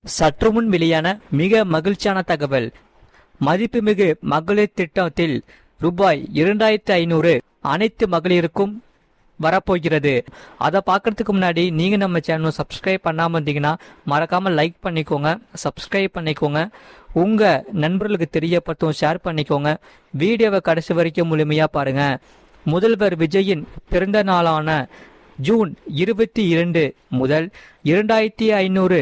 சற்று முன் வெளியான மிக மகிழ்ச்சியான தகவல். மதிப்புமிகு மகளிர் திட்டத்தில் ரூபாய் 2500 அனைத்து மகளிருக்கும் வரப்போகிறது. அதை பார்க்கறதுக்கு முன்னாடி நீங்க நம்ம சேனல் சப்ஸ்கிரைப் பண்ணாம இருந்தீங்கன்னா மறக்காம லைக் பண்ணிக்கோங்க, சப்ஸ்கிரைப் பண்ணிக்கோங்க, உங்க நண்பர்களுக்கு தெரியப்படுத்தும் ஷேர் பண்ணிக்கோங்க. வீடியோவை கடைசி வரைக்கும் முழுமையா பாருங்க. முதல்வர் விஜயின் பிறந்த நாளான ஜூன் 22 முதல் 2500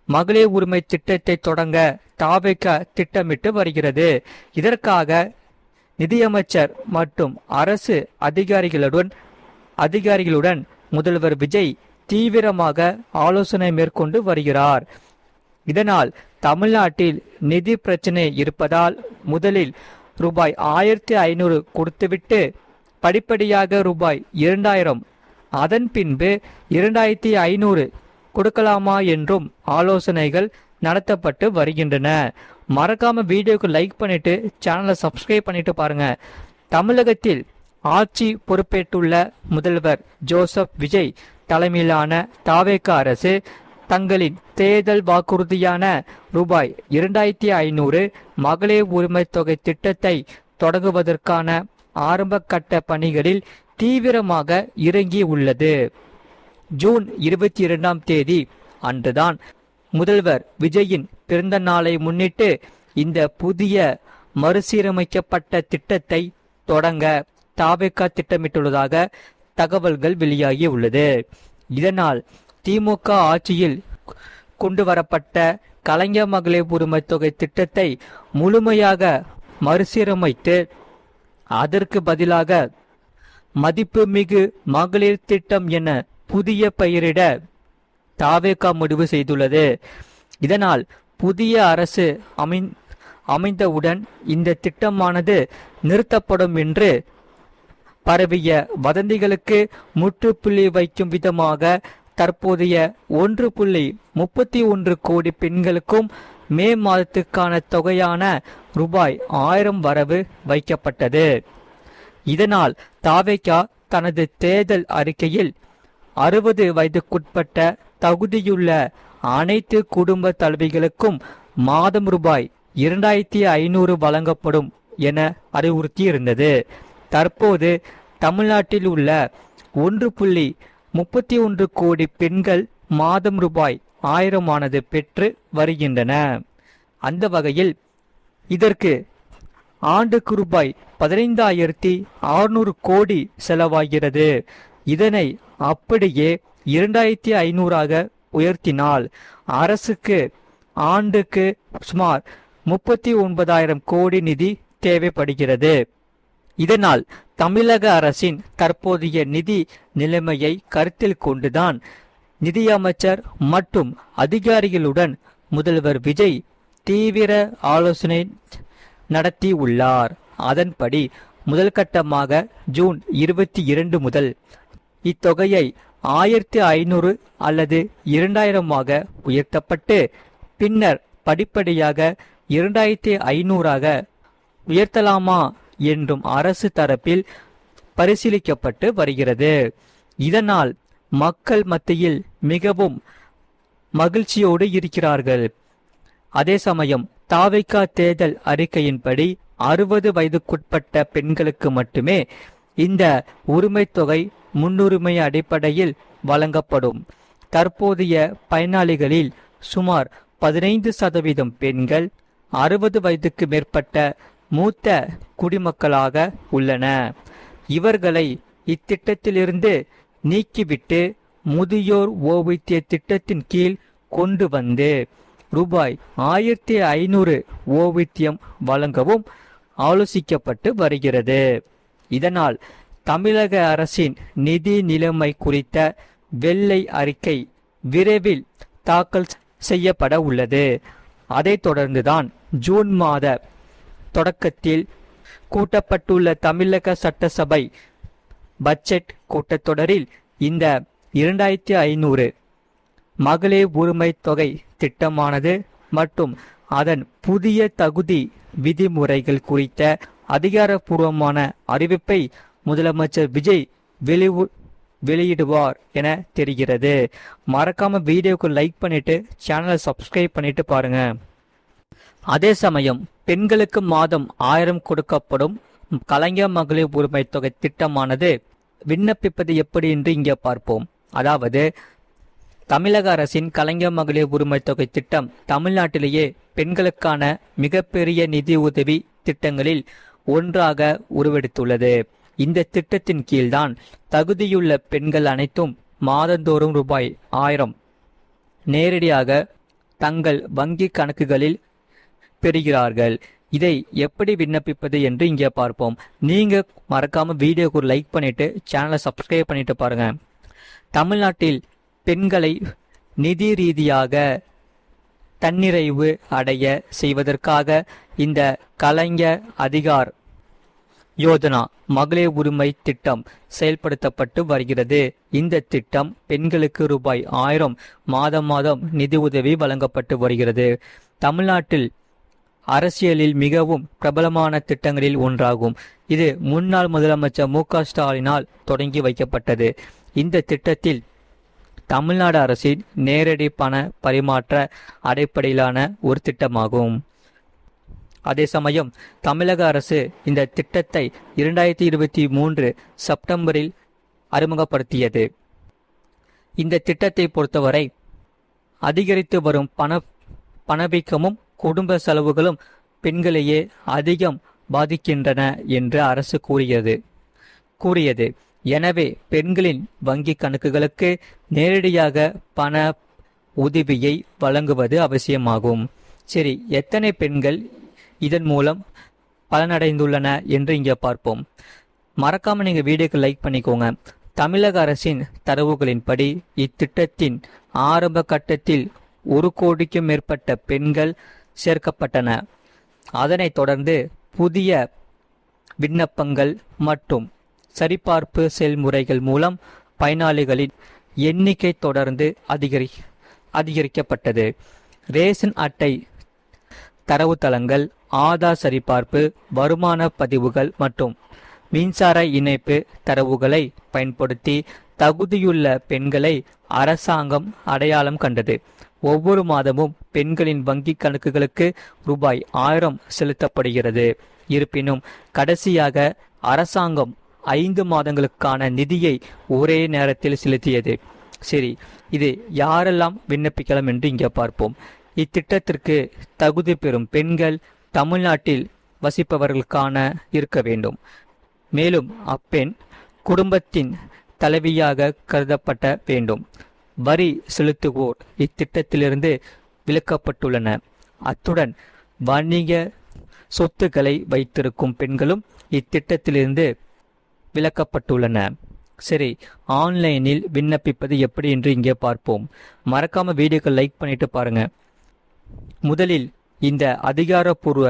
மகளிர் உரிமை திட்டத்தை தொடங்க தாவேக திட்டமிட்டு வருகிறது. இதற்காக நிதியமைச்சர் மற்றும் அரசு அதிகாரிகளுடன் முதல்வர் விஜய் தீவிரமாக ஆலோசனை மேற்கொண்டு வருகிறார். இதனால் தமிழ்நாட்டில் நிதி பிரச்சனை இருப்பதால் முதலில் ரூபாய் 1500 கொடுத்துவிட்டு படிப்படியாக ரூபாய் 2000, அதன் பின்பு 2500 கொடுக்கலாமா என்றும் ஆலோசனைகள் நடத்தப்பட்டு வருகின்றன. மறக்காம வீடியோக்கு லைக் பண்ணிட்டு சேனலை சப்ஸ்கிரைப் பண்ணிட்டு பாருங்க. தமிழகத்தில் ஆட்சி பொறுப்பேற்றுள்ள முதல்வர் ஜோசப் விஜய் தலைமையிலான தாவேக அரசு தங்களின் தேர்தல் வாக்குறுதியான ரூபாய் 2500 மகளிர் உரிமை தொகை திட்டத்தை தொடங்குவதற்கான ஆரம்ப கட்ட பணிகளில் தீவிரமாக இறங்கி உள்ளது. ஜூன் 22ஆம் தேதி அன்றுதான் முதல்வர் விஜயின் பிறந்த நாளை முன்னிட்டு இந்த புதிய மறுசீரமைக்கப்பட்ட திட்டத்தை தொடங்க தாவேக திட்டமிட்டுள்ளதாக தகவல்கள் வெளியாகி உள்ளது. இதனால் திமுக ஆட்சியில் கொண்டு வரப்பட்ட கலைஞர் மகளிர் உரிமை தொகை திட்டத்தை முழுமையாக மறுசீரமைத்து அதற்கு பதிலாக மதிப்புமிகு மகளிர் திட்டம் என புதிய பெயரிட தாவேக முடிவு செய்துள்ளது. இதனால் புதிய அரசு அமைந்தவுடன் இந்த திட்டமானது நிறுத்தப்படும் என்று பரவிய வதந்திகளுக்கு முற்றுப்புள்ளி வைக்கும் விதமாக தற்போதைய 1.31 கோடி பெண்களுக்கும் மே மாதத்துக்கான தொகையான ரூபாய் 1000 வரவு வைக்கப்பட்டது. இதனால் தாவேக தனது தேர்தல் அறிக்கையில் 60 வயதுக்குட்பட்ட தகுதியுள்ள அனைத்து குடும்ப தலைவிகளுக்கும் மாதம் ரூபாய் 2500 வழங்கப்படும் என அறிவுறுத்தியிருந்தது. தற்போது தமிழ்நாட்டில் உள்ள 1.31 கோடி பெண்கள் மாதம் ரூபாய் 1000 பெற்று வருகின்றன. அந்த வகையில் இதற்கு ஆண்டுக்கு ரூபாய் 15,600 கோடி செலவாகிறது. இதனை அப்படியே 2500 உயர்த்தினால் அரசுக்கு ஆண்டுக்கு சுமார் 39,000 கோடி நிதி தேவைப்படுகிறது. இதனால் தமிழக அரசின் தற்போதைய நிதி நிலைமையை கருத்தில் கொண்டுதான் நிதியமைச்சர் மற்றும் அதிகாரிகளுடன் முதல்வர் விஜய் தீவிர ஆலோசனை நடத்தி உள்ளார். அதன்படி முதல் கட்டமாக ஜூன் 22 முதல் இத்தொகையை 1500 அல்லது 2000 உயர்த்தப்பட்டு பின்னர் படிப்படியாக 2500 உயர்த்தலாமா என்றும் அரசு தரப்பில் பரிசீலிக்கப்பட்டு வருகிறது. இதனால் மக்கள் மத்தியில் மிகவும் மகிழ்ச்சியோடு இருக்கிறார்கள். அதே சமயம் தாவேக தேர்தல் அறிக்கையின்படி 60 வயதுக்குட்பட்ட பெண்களுக்கு மட்டுமே இந்த உரிமை தொகை முன்னுரிமை அடிப்படையில் வழங்கப்படும். தற்போதைய பயனாளிகளில் சுமார் 15% பெண்கள் 60 வயதுக்கு மேற்பட்ட மூத்த குடிமக்களாக உள்ளன. இவர்களை இத்திட்டத்திலிருந்து நீக்கிவிட்டு முதியோர் ஓய்வூதிய திட்டத்தின் கீழ் கொண்டு வந்து ரூபாய் 1500 ஓய்வூதியம் வழங்கவும் ஆலோசிக்கப்பட்டு வருகிறது. இதனால் தமிழக அரசின் நிதி நிலைமை குறித்த வெள்ளை அறிக்கை விரைவில் தாக்கல் செய்யப்பட உள்ளது. அதைத் தொடர்ந்துதான் ஜூன் மாத தொடக்கத்தில் கூட்டப்பட்டுள்ள தமிழக சட்டசபை பட்ஜெட் கூட்டத்தொடரில் இந்த 2500 மகளிர் உரிமை தொகை திட்டமானது மற்றும் அதன் புதிய தகுதி விதிமுறைகள் குறித்த அதிகாரப்பூர்வமான அறிவிப்பை முதலமைச்சர் விஜய் வெளியிடுவார் என தெரிகிறது. மறக்காம வீடியோக்கு லைக் பண்ணிட்டு சேனலை சப்ஸ்கிரைப் பண்ணிட்டு பாருங்க. அதே சமயம் பெண்களுக்கு மாதம் 1000 கொடுக்கப்படும் கலைஞர் மகளிர் உரிமை தொகை திட்டமானது விண்ணப்பிப்பது எப்படி என்று இங்கே பார்ப்போம். அதாவது தமிழக அரசின் கலைஞர் மகளிர் உரிமை தொகை திட்டம் தமிழ்நாட்டிலேயே பெண்களுக்கான மிகப்பெரிய நிதி உதவி திட்டங்களில் ஒன்றாக உருவெடுத்துள்ளது. இந்த திட்டத்தின் கீழ்தான் தகுதியுள்ள பெண்கள் அனைத்தும் மாதந்தோறும் ரூபாய் 1000 நேரடியாக தங்கள் வங்கி கணக்குகளில் பெறுகிறார்கள். இதை எப்படி விண்ணப்பிப்பது என்று இங்கே பார்ப்போம். நீங்க மறக்காம வீடியோக்கு ஒரு லைக் பண்ணிட்டு சேனலை சப்ஸ்கிரைப் பண்ணிட்டு பாருங்க. தமிழ்நாட்டில் பெண்களை நிதி ரீதியாக தன்னிறைவு அடைய செய்வதற்காக இந்த கலைஞர் அதிகார் யோஜனா மகளிர் உரிமை திட்டம் செயல்படுத்தப்பட்டு வருகிறது. இந்த திட்டம் பெண்களுக்கு ரூபாய் 1000 மாதம் மாதம் நிதி உதவி வழங்கப்பட்டு வருகிறது. தமிழ்நாட்டில் அரசியலில் மிகவும் பிரபலமான திட்டங்களில் ஒன்றாகும். இது முன்னாள் முதலமைச்சர் மு.க. ஸ்டாலினால் தொடங்கி வைக்கப்பட்டது. இந்த திட்டத்தில் தமிழ்நாடு அரசின் நேரடி பண பரிமாற்ற அடிப்படையிலான ஒரு திட்டமாகும். அதே சமயம் தமிழக அரசு இந்த திட்டத்தை 2023 செப்டம்பரில் அறிமுகப்படுத்தியது. இந்த திட்டத்தை பொறுத்தவரை அதிகரித்து வரும் பணவீக்கமும் குடும்ப செலவுகளும் பெண்களையே அதிகம் பாதிக்கின்றன என்று அரசு கூறியது. எனவே பெண்களின் வங்கி கணக்குகளுக்கு நேரடியாக பண உதவியை வழங்குவது அவசியமாகும். சரி, எத்தனை பெண்கள் இதன் மூலம் பலனடைந்துள்ளன என்று இங்கே பார்ப்போம். மறக்காம நீங்க வீடியோக்கு லைக் பண்ணிக்கோங்க. தமிழக அரசின் தரவுகளின்படி இத்திட்டத்தின் ஆரம்ப கட்டத்தில் 1 கோடிக்கும் மேற்பட்ட பெண்கள் சேர்க்கப்பட்டன. அதனைத் தொடர்ந்து புதிய விண்ணப்பங்கள் மற்றும் சரிபார்ப்பு செயல்முறைகள் மூலம் பயனாளிகளின் எண்ணிக்கை தொடர்ந்து அதிகரிக்கப்பட்டது. ரேஷன் அட்டை தரவுத்தளங்கள், ஆதார் சரிபார்ப்பு, வருமான பதிவுகள் மற்றும் மின்சார இணைப்பு தரவுகளை பயன்படுத்தி தகுதியுள்ள பெண்களை அரசாங்கம் அடையாளம் கண்டது. ஒவ்வொரு மாதமும் பெண்களின் வங்கி கணக்குகளுக்கு ரூபாய் 1000 செலுத்தப்படுகிறது. இருப்பினும் கடைசியாக அரசாங்கம் 5 மாதங்களுக்கான நிதியை ஒரே நேரத்தில் செலுத்தியது. சரி, இது யாரெல்லாம் விண்ணப்பிக்கலாம் என்று இங்கே பார்ப்போம். இத்திட்டத்திற்கு தகுதி பெறும் பெண்கள் தமிழ்நாட்டில் வசிப்பவர்களுக்கான இருக்க வேண்டும். மேலும் அப்பெண் குடும்பத்தின் தலைவியாக கருதப்பட வேண்டும். வரி செலுத்துவோர் இத்திட்டத்திலிருந்து விலக்கப்பட்டுள்ளனர். அத்துடன் வணிக சொத்துக்களை வைத்திருக்கும் பெண்களும் இத்திட்டத்திலிருந்து விலக்கப்பட்டுள்ளனர். சரி, ஆன்லைனில் விண்ணப்பிப்பது எப்படி என்று இங்கே பார்ப்போம். மறக்காம வீடியோக்கு லைக் பண்ணிட்டு பாருங்க. முதலில் இந்த அதிகாரப்பூர்வ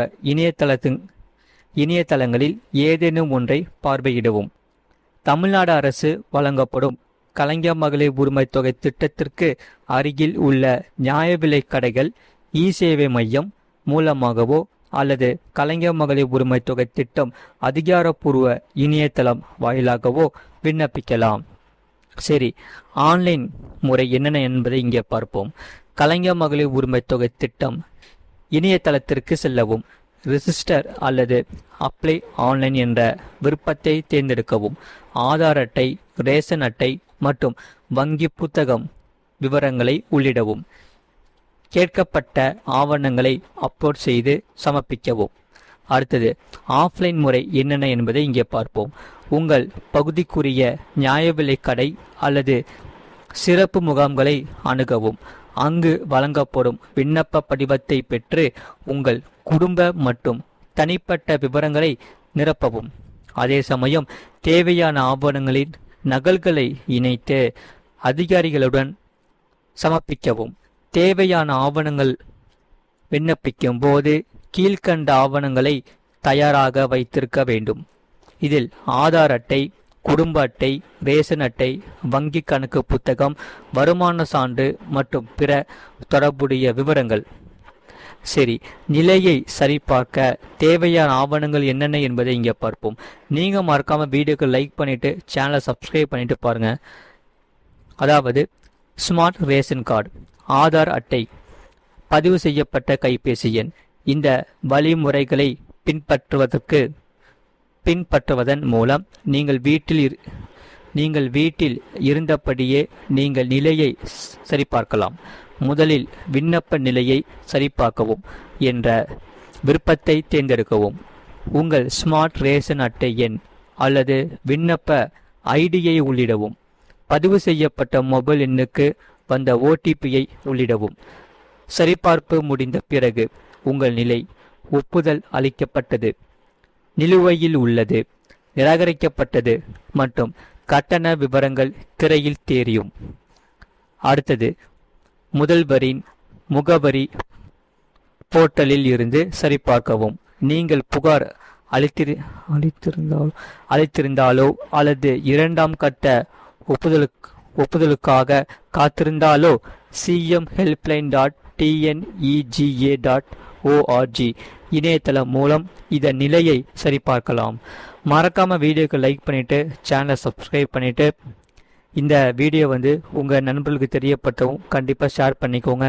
இணையதளங்களில் ஏதேனும் ஒன்றை பார்வையிடவும். தமிழ்நாடு அரசு வழங்கப்படும் கலைஞர் மகளிர் உரிமை தொகை திட்டத்திற்கு அருகில் உள்ள நியாய விலை கடைகள், இ-சேவை மையம் மூலமாகவோ அல்லது கலைஞர் மகளிர் உரிமை தொகை திட்டம் அதிகாரப்பூர்வ இணையதளம் வாயிலாகவோ விண்ணப்பிக்கலாம். சரி, ஆன்லைன் முறை என்னென்ன என்பதை இங்கே பார்ப்போம். கலைஞர் மகளிர் உரிமை தொகை திட்டம் இணையதளத்திற்கு செல்லவும். ரிஜிஸ்டர் அல்லது அப்ளை ஆன்லைன் என்ற விருப்பத்தை தேர்ந்தெடுக்கவும். ஆதார் அட்டை, ரேஷன் அட்டை மற்றும் வங்கி புத்தகம் விவரங்களை உள்ளிடவும். கேட்கப்பட்ட ஆவணங்களை அப்லோட் செய்து சமர்ப்பிக்கவும். அடுத்தது ஆஃப்லைன் முறை என்னென்ன என்பதை இங்கே பார்ப்போம். உங்கள் பகுதிக்குரிய நியாய விலை கடை அல்லது சிறப்பு முகாம்களை அணுகவும். அங்கு வழங்கப்படும் விண்ணப்ப படிவத்தை பெற்று உங்கள் குடும்ப மற்றும் தனிப்பட்ட விவரங்களை நிரப்பவும். அதே சமயம் தேவையான ஆவணங்களின் நகல்களை இணைத்து அதிகாரிகளுடன் சமர்ப்பிக்கவும். தேவையான ஆவணங்கள் விண்ணப்பிக்கும் போது கீழ்கண்ட ஆவணங்களை தயாராக வைத்திருக்க வேண்டும். இதில் ஆதார் அட்டை, குடும்ப அட்டை, ரேஷன் அட்டை, வங்கி கணக்கு புத்தகம், வருமான சான்று மற்றும் பிற தொடர்புடைய விவரங்கள். சரி, நிலையை சரிபார்க்க தேவையான ஆவணங்கள் என்னென்ன என்பதை இங்கே பார்ப்போம். நீங்கள் மறக்காம வீடியோக்கு லைக் பண்ணிட்டு சேனலை சப்ஸ்கிரைப் பண்ணிட்டு பாருங்க. அதாவது ஸ்மார்ட் ரேஷன் கார்டு, ஆதார் அட்டை, பதிவு செய்யப்பட்ட கைபேசி எண். இந்த வழிமுறைகளை பின்பற்றுவதன் மூலம் நீங்கள் வீட்டில் இருந்தபடியே நீங்கள் நிலையை சரிபார்க்கலாம். முதலில் விண்ணப்ப நிலையை சரிபார்க்கவும் என்ற விருப்பத்தை தேர்ந்தெடுக்கவும். உங்கள் ஸ்மார்ட் ரேஷன் அட்டை எண் அல்லது விண்ணப்ப ஐடியை உள்ளிடவும். பதிவு செய்யப்பட்ட மொபைல் எண்ணுக்கு வந்த ஓடிபியை உள்ளிடவும். சரிபார்ப்பு முடிந்த பிறகு உங்கள் நிலை ஒப்புதல் அளிக்கப்பட்டது, நிலுவையில் உள்ளது, நிராகரிக்கப்பட்டது மற்றும் கட்டண விவரங்கள் திரையில் தெரியும். அடுத்தது, முதல்வரின் முகவரி போர்ட்டலில் இருந்து சரிபார்க்கவும். நீங்கள் புகார் அளித்திருந்தாலோ அல்லது இரண்டாம் கட்ட ஒப்புதலுக்காக காத்திருந்தாலோ cmhelpline.tnega.org இணையதளம் மூலம் இதன் நிலையை சரிபார்க்கலாம். மறக்காம வீடியோக்கு லைக் பண்ணிட்டு சேனலை சப்ஸ்கிரைப் பண்ணிட்டு இந்த வீடியோ உங்க நண்பர்களுக்கு தெரியப்பட்டவும் கண்டிப்பா ஷேர் பண்ணிக்கோங்க.